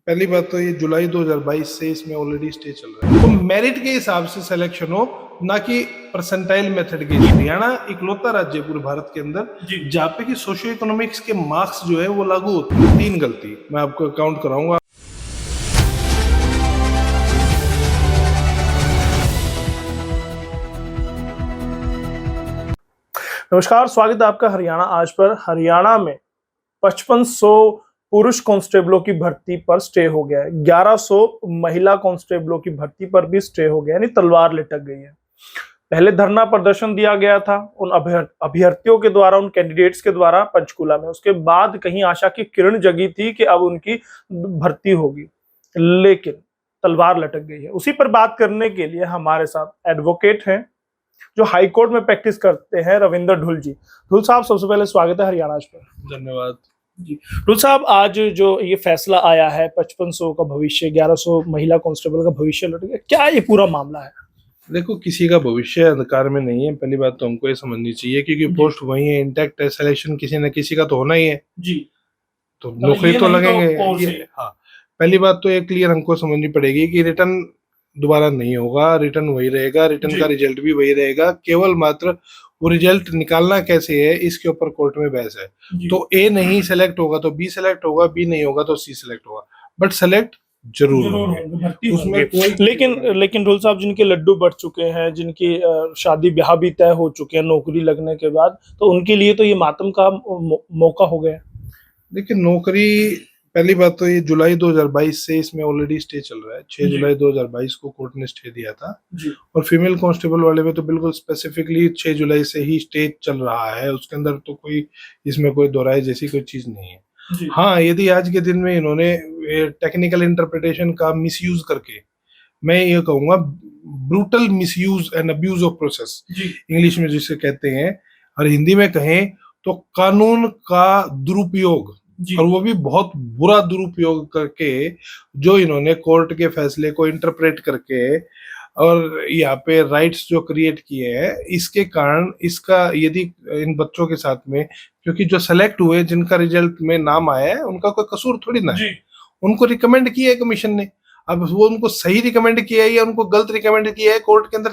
पहली बात तो ये जुलाई 2022 से इसमें ऑलरेडी स्टे चल रहा है, तो मेरिट के हिसाब से सिलेक्शन हो, ना कि परसेंटाइल मेथड के। हरियाणा इकलौता राज्य पूरे भारत के अंदर जहाँ पे कि सोशियो इकोनॉमिक्स के मार्क्स जो है वो लागू होते हैं। 3 गलती मैं आपको काउंट कराऊंगा। नमस्कार, स्वागत है आपका हरियाणा आज पर। हरियाणा में 5500 पुरुष कांस्टेबलों की भर्ती पर स्टे हो गया है। 1100 महिला कांस्टेबलों की भर्ती पर भी स्टे हो गया, यानी तलवार लटक गई है। पहले धरना प्रदर्शन दिया गया था उन अभ्यर्थियों के द्वारा, उन कैंडिडेट्स के द्वारा पंचकूला में। उसके बाद कहीं आशा की किरण जगी थी कि अब उनकी भर्ती होगी, लेकिन तलवार लटक गई है। उसी पर बात करने के लिए हमारे साथ एडवोकेट हैं जो हाई कोर्ट में प्रैक्टिस करते हैं, रविंदर ढुल जी। ढुल साहब, सबसे पहले स्वागत है हरियाणा पर। धन्यवाद जी। ढुल साहब, आज जो ये फैसला आया है 5500 का भविष्य, 1100 महिला कांस्टेबल का भविष्य लट गया, क्या ये पूरा मामला है? देखो, किसी का भविष्य अंधकार में नहीं है। पहली बात तो हमको ये समझनी चाहिए, क्योंकि पोस्ट वही है, इंटैक्ट है, सिलेक्शन किसी न किसी का तो होना ही है जी। तो नौकरी तो लगेंगे। हाँ, पहली बात तो ये क्लियर हमको समझनी पड़ेगी कि रिटर्न दोबारा नहीं होगा, रिटर्न वही रहेगा, रिटर्न का रिजल्ट भी वही रहेगा। केवल मात्र वो रिजल्ट निकालना कैसे है, इसके ऊपर कोर्ट में बहस है। तो ए नहीं सेलेक्ट होगा तो बी सेलेक्ट होगा, बी नहीं होगा तो सी सेलेक्ट होगा, बट सेलेक्ट जरूर होंगे उसमें कोई। लेकिन ढुल साहब, जिनके लड्डू बढ़ चुके हैं, जिनकी शादी ब्याह भी तय हो चुके हैं नौकरी लगने के बाद, तो उनके लिए तो ये मातम का मौका हो गया। देखिए, नौकरी, पहली बात तो ये जुलाई 2022 से इसमें ऑलरेडी स्टे चल रहा है। 6 जुलाई 2022 को कोर्ट ने स्टे दिया था जी। और फीमेल कांस्टेबल वाले में तो बिल्कुल स्पेसिफिकली 6 जुलाई से ही स्टे चल रहा है। उसके अंदर तो कोई इसमें कोई दोहराए जैसी कोई चीज नहीं है। हाँ, यदि आज के दिन में इन्होंने टेक्निकल इंटरप्रिटेशन का मिसयूज करके, मैं ये कहूंगा brutal misuse and abuse of process English में जिसे कहते हैं, और हिंदी में कहें तो कानून का दुरुपयोग, और वो भी बहुत बुरा दुरुपयोग करके, जो इन्होंने कोर्ट के फैसले को इंटरप्रेट करके और यहाँ पे राइट्स जो क्रिएट किए हैं, इसके कारण इसका यदि इन बच्चों के साथ में, क्योंकि जो सेलेक्ट हुए, जिनका रिजल्ट में नाम आया है, उनका कोई कसूर थोड़ी ना है। उनको रिकमेंड किया है कमीशन ने। अब वो उनको सही रिकमेंड किया है या उनको गलत रिकमेंड किया है, कोर्ट के अंदर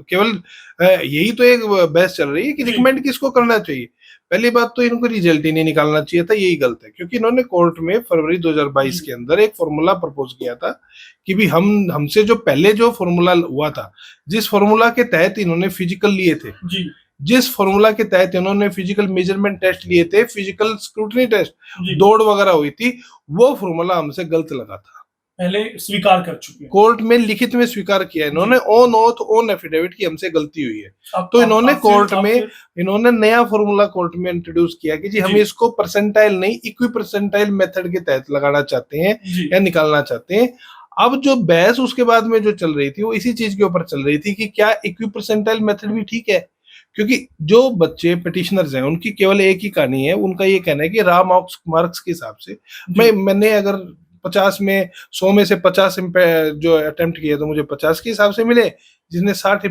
केवल यही तो एक बहस चल रही है कि रिकमेंड किसको करना चाहिए। पहली बात तो इनको रिजल्ट ही नहीं निकालना चाहिए था, यही गलत है। क्योंकि इन्होंने कोर्ट में फरवरी 2022 के अंदर एक फॉर्मूला प्रपोज किया था कि भी हमसे जो पहले जो फॉर्मूला हुआ था, जिस फॉर्मूला के तहत इन्होंने फिजिकल लिए थे, जिस फॉर्मूला के तहत इन्होंने फिजिकल मेजरमेंट टेस्ट लिए थे, फिजिकल स्क्रूटनी टेस्ट, दौड़ वगैरह हुई थी, वो फॉर्मूला हमसे गलत लगा था। पहले स्वीकार कर चुके हैं, कोर्ट में लिखित में स्वीकार किया इन्होंने, ऑन ऑथ ऑन एफिडेविट की हमसे गलती हुई है। तो इन्होंने कोर्ट में इन्होंने नया फॉर्मूला कोर्ट में इंट्रोड्यूस किया कि जी हम इसको परसेंटाइल नहीं, इक्वी परसेंटाइल मेथड के तहत लगाना चाहते हैं या निकालना चाहते हैं। अब जो बहस उसके बाद में जो चल रही थी, वो इसी चीज के ऊपर चल रही थी कि क्या इक्वी परसेंटाइल मेथड भी ठीक है। क्योंकि जो बच्चे पिटिशनर्स हैं, उनकी केवल एक ही कहानी है। उनका ये कहना है कि रॉ मार्क्स के हिसाब से मैंने अगर 50 में 100 में से 50 जो अटेम्प्ट किए तो मुझे 50 के हिसाब से मिले, जिसने 60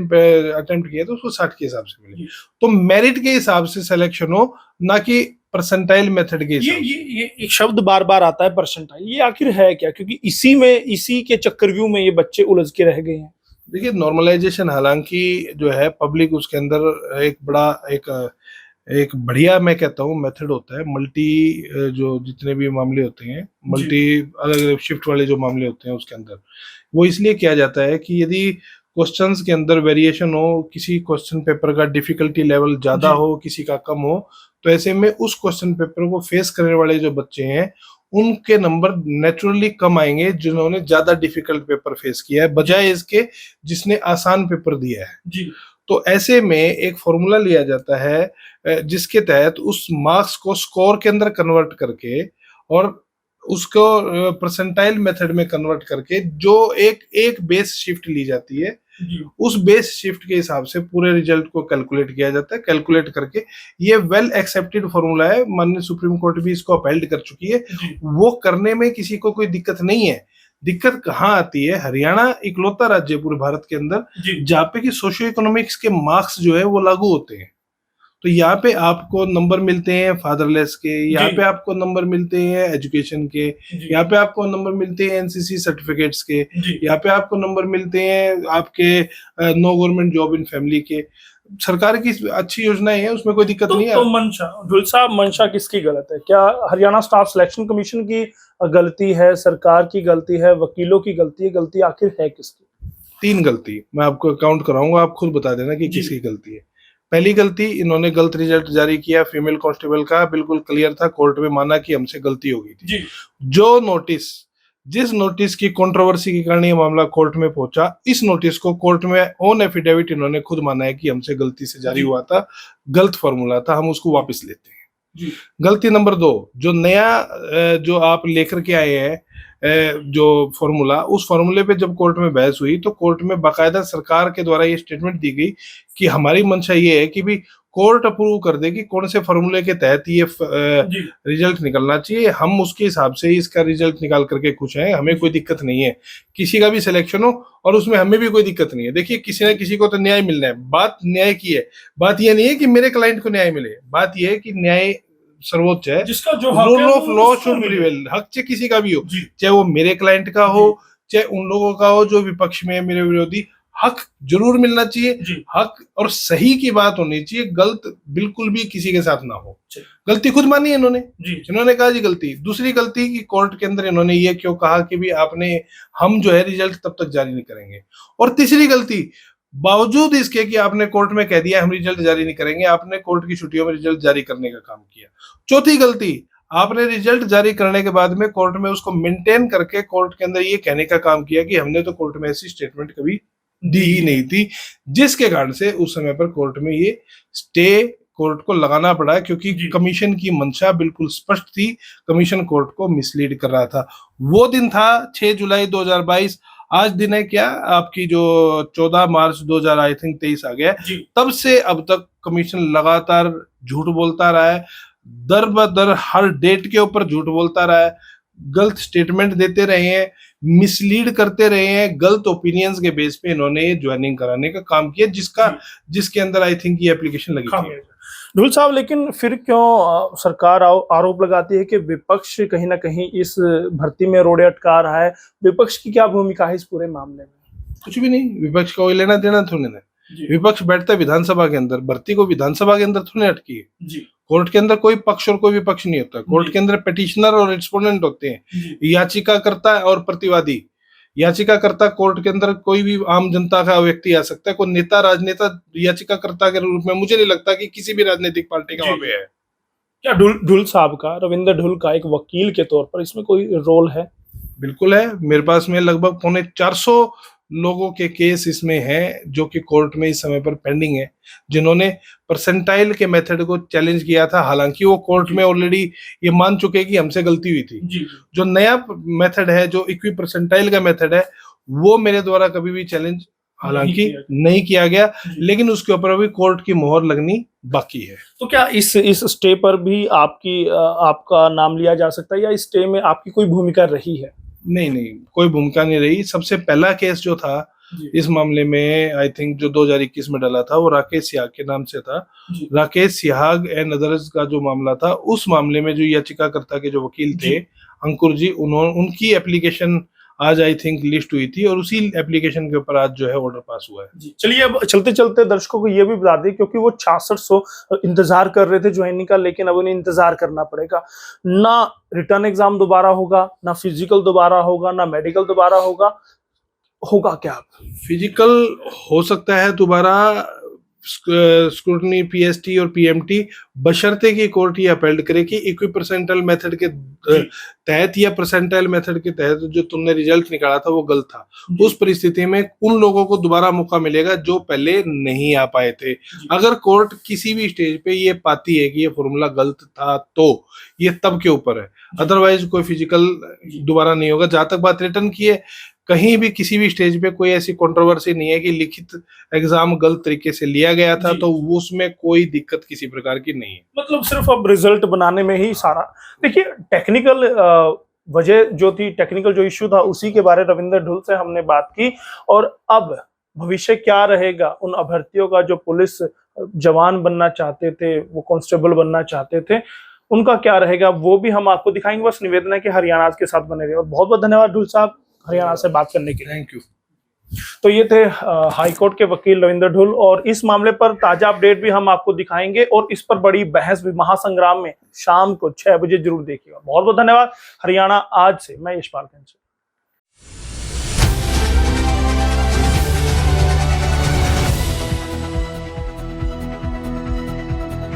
अटेम्प्ट किए तो उसको 60 के हिसाब से मिले। तो मेरिट के हिसाब से सिलेक्शन हो, ना कि परसेंटाइल मेथड के हिसाब से। ये एक शब्द बार बार आता है, परसेंटाइल, ये आखिर है क्या? क्योंकि इसी के चक्रव्यूह में ये बच्चे उलझ के रह गए हैं। देखिए, नॉर्मलाइजेशन हालांकि जो है पब्लिक, उसके अंदर एक बड़ा एक बढ़िया, मैं कहता हूँ, मेथड होता है। मल्टी जो जितने भी मामले होते हैं, मल्टी अलग अलग शिफ्ट वाले जो मामले होते हैं, उसके अंदर वो इसलिए किया जाता है कि यदि क्वेश्चंस के अंदर वेरिएशन हो, किसी क्वेश्चन पेपर का डिफिकल्टी लेवल ज्यादा हो, किसी का कम हो, तो ऐसे में उस क्वेश्चन पेपर को फेस करने वाले जो बच्चे हैं, उनके नंबर नेचुरली कम आएंगे जिन्होंने ज्यादा डिफिकल्ट पेपर फेस किया है, बजाय इसके जिसने आसान पेपर दिया है। तो ऐसे में एक फॉर्मूला लिया जाता है जिसके तहत उस मार्क्स को स्कोर के अंदर कन्वर्ट करके और उसको परसेंटाइल मेथड में कन्वर्ट करके जो एक बेस शिफ्ट ली जाती है, उस बेस शिफ्ट के हिसाब से पूरे रिजल्ट को कैलकुलेट किया जाता है। कैलकुलेट करके, ये वेल एक्सेप्टेड फॉर्मूला है, माननीय सुप्रीम कोर्ट भी इसको अपहेल्ड कर चुकी है। वो करने में किसी को कोई दिक्कत नहीं है। दिक्कत कहाँ आती है? हरियाणा इकलौता राज्य पूरे भारत के अंदर जहाँ पे कि सोशियो इकोनॉमिक्स के मार्क्स जो है वो लागू होते हैं। तो यहाँ पे आपको नंबर मिलते हैं फादरलेस के, यहाँ जी। पे आपको नंबर मिलते हैं एजुकेशन के, जी। यहाँ पे आपको नंबर मिलते हैं एनसीसी सर्टिफिकेट्स के, जी। यहाँ पे आपको नंबर मिलते हैं आपके no government job in family के। सरकार की अच्छी योजनाएं हैं, उसमें कोई दिक्कत नहीं तो है। मंशा ढुल साहब, मंशा किसकी गलत है? क्या हरियाणा स्टाफ सिलेक्शन कमीशन की गलती है, सरकार की गलती है, वकीलों की गलती है? गलती आखिर है किसकी? 3 गलती मैं आपको काउंट कराऊंगा, आप खुद बता देना कि जी। किसकी गलती है। पहली गलती, इन्होंने गलत रिजल्ट जारी किया फीमेल कांस्टेबल का, बिल्कुल क्लियर था, कोर्ट में माना कि हमसे गलती हो गई थी। जी। जो नोटिस, जिस नोटिस की कंट्रोवर्सी के कारण ये मामला कोर्ट में पहुंचा, इस नोटिस को कोर्ट में ऑन एफिडेविट इन्होंने खुद माना है कि हमसे गलती से जारी जी। हुआ था, गलत फॉर्मूला था, हम उसको वापस लेते हैं। जी। गलती नंबर 2, जो नया जो आप लेकर के आए हैं जो फॉर्मूला, उस फॉर्मूले पे जब कोर्ट में बहस हुई तो कोर्ट में बाकायदा सरकार के द्वारा ये स्टेटमेंट दी गई कि हमारी मंशा ये है कि भी कोर्ट अप्रूव कर दे कि कौन से फॉर्मूले के तहत ये रिजल्ट निकलना चाहिए, हम उसके हिसाब से इसका रिजल्ट निकाल करके खुश हैं, हमें कोई दिक्कत नहीं है, किसी का भी सिलेक्शन हो और उसमें हमें भी कोई दिक्कत नहीं है। देखिए, किसी न किसी को तो न्याय मिलना है, बात न्याय की है, बात ये नहीं है कि मेरे क्लाइंट को न्याय मिले, बात ये है कि न्याय सर्वोच्च है, जिसका जो हक रूल है ऑफ वो लॉ उसको शुड मिले। प्रिवेल, हक चाहे किसी का भी हो, जी। चाहे वो मेरे क्लाइंट का हो, चाहे उन लोगों का हो जो विपक्ष में है, मेरे विरोधी, हक जरूर मिलना चाहिए। जी। हक और सही की बात होनी चाहिए, गलत बिल्कुल भी किसी के साथ ना हो। जी। गलती खुद मानी है इन्होंने, जी। इन्होंने कहा जी गलती। दूसरी गलती कि कोर्ट के अंदर इन्होंने ये क्यों कहा कि भी आपने, हम जो है रिजल्ट तब तक जारी नहीं करेंगे। और तीसरी गलती, बावजूद इसके कि आपने कोर्ट में कह दिया हम रिजल्ट जारी नहीं करेंगे, आपने कोर्ट की छुट्टियों में रिजल्ट जारी करने का काम किया। चौथी गलती, आपने रिजल्ट जारी करने के बाद में कोर्ट में उसको मेंटेन करके कोर्ट के अंदर ये कहने का काम किया कि हमने तो कोर्ट में ऐसी स्टेटमेंट कभी दी ही नहीं थी, जिसके कारण से उस समय पर कोर्ट में ये स्टे कोर्ट को लगाना पड़ा, क्योंकि कमीशन की मंशा बिल्कुल स्पष्ट थी, कमीशन कोर्ट को मिसलीड कर रहा था। वो दिन था 6 जुलाई 2022। आज दिन है क्या आपकी जो 14 मार्च 2000 आई थिंक 23 आ गया, तब से अब तक कमीशन लगातार झूठ बोलता रहा है, दर बदर हर डेट के ऊपर झूठ बोलता रहा है, गलत स्टेटमेंट देते रहे हैं, मिसलीड करते रहे हैं, गलत ओपिनियंस के बेस पे इन्होंने ये ज्वाइनिंग कराने का काम किया, जिसके अंदर आई थिंक ये एप्लीकेशन लगी थी। ढुल साहब, लेकिन फिर क्यों सरकार आरोप लगाती है कि विपक्ष कहीं ना कहीं इस भर्ती में रोड़े अटका रहा है? विपक्ष की क्या भूमिका है इस पूरे मामले में? कुछ भी नहीं, विपक्ष को लेना देना थोड़ी ना, विपक्ष बैठता है विधानसभा के अंदर, भर्ती को विधानसभा के अंदर थोड़ी अटकी है। कोर्ट के अंदर कोई पक्ष और कोई विपक्ष नहीं होता, कोर्ट के अंदर पिटिशनर और रिस्पोंडेंट होते हैं, याचिकाकर्ता और प्रतिवादी। याचिकाकर्ता कोर्ट के अंदर कोई भी आम जनता का व्यक्ति आ सकता है, कोई नेता राजनेता याचिकाकर्ता के रूप में मुझे नहीं लगता कि किसी भी राजनीतिक पार्टी का वहां पे है। क्या ढुल साहब का, रविंद्र ढुल का एक वकील के तौर पर इसमें कोई रोल है? बिल्कुल है, मेरे पास में लगभग 450 लोगों के केस इसमें हैं जो कि कोर्ट में इस समय पर पेंडिंग है, जिन्होंने परसेंटाइल के मेथड को चैलेंज किया था, हालांकि वो कोर्ट में ऑलरेडी ये मान चुके कि हमसे गलती हुई थी। जो नया मेथड है, जो इक्वी परसेंटाइल का मेथड है, वो मेरे द्वारा कभी भी चैलेंज हालांकि नहीं किया गया, लेकिन उसके ऊपर अभी कोर्ट की मोहर लगनी बाकी है। तो क्या इस स्टे पर भी आपका नाम लिया जा सकता है, या इस स्टे में आपकी कोई भूमिका रही है? नहीं, कोई भूमिका नहीं रही। सबसे पहला केस जो था इस मामले में, आई थिंक जो 2021 में डाला था, वो राकेश सिहाग के नाम से था। राकेश सिहाग एंड अदर्स का जो मामला था, उस मामले में जो याचिकाकर्ता के जो वकील थे अंकुर जी, उनकी एप्लीकेशन आज आई थिंक लिस्ट हुई थी, और उसी एप्लीकेशन के ऊपर आज जो है ऑर्डर पास हुआ है। चलिए, अब चलते चलते दर्शकों को ये भी बता दें, क्योंकि वो 6600 इंतजार कर रहे थे ज्वाइनिंग का, लेकिन अब उन्हें इंतजार करना पड़ेगा। ना रिटर्न एग्जाम दोबारा होगा, ना फिजिकल दोबारा होगा, ना मेडिकल दोबारा होगा क्या? फिजिकल हो सकता है दोबारा, स्क्रूटनी पीएसटी और पीएमटी, बशर्ते कि कोर्ट ये अपील करे कि इक्वी परसेंटाइल मेथड के तहत या परसेंटाइल मेथड के तहत जो तुमने रिजल्ट निकाला था वो गलत था। उस परिस्थिति में उन लोगों को दोबारा मौका मिलेगा जो पहले नहीं आ पाए थे। अगर कोर्ट किसी भी स्टेज पे ये पाती है कि ये फॉर्मूला गलत था, तो ये तब के ऊपर है, अदरवाइज कोई फिजिकल दोबारा नहीं होगा। जहां तक बात रिटर्न की है, कहीं भी किसी भी स्टेज पे कोई ऐसी कंट्रोवर्सी नहीं है कि लिखित एग्जाम गलत तरीके से लिया गया था, तो उसमें कोई दिक्कत किसी प्रकार की नहीं है। मतलब सिर्फ अब रिजल्ट बनाने में ही सारा, देखिए टेक्निकल वजह जो थी, टेक्निकल जो इश्यू था, उसी के बारे रविंद्र ढुल से हमने बात की। और अब भविष्य क्या रहेगा उन अभ्यर्थियों का जो पुलिस जवान बनना चाहते थे, वो कांस्टेबल बनना चाहते थे, उनका क्या रहेगा वो भी हम आपको दिखाएंगे। बस निवेदन है कि हरियाणा आज के साथ बने रहे। और बहुत बहुत धन्यवाद ढुल साहब हरियाणा से बात करने के लिए। Thank you. तो ये थे हाईकोर्ट के वकील रविंद्र ढुल, और इस मामले पर ताजा अपडेट भी हम आपको दिखाएंगे और इस पर बड़ी बहस भी महासंग्राम में शाम को 6 बजे जरूर देखिएगा। बहुत बहुत धन्यवाद। हरियाणा आज से मैं यशपाल।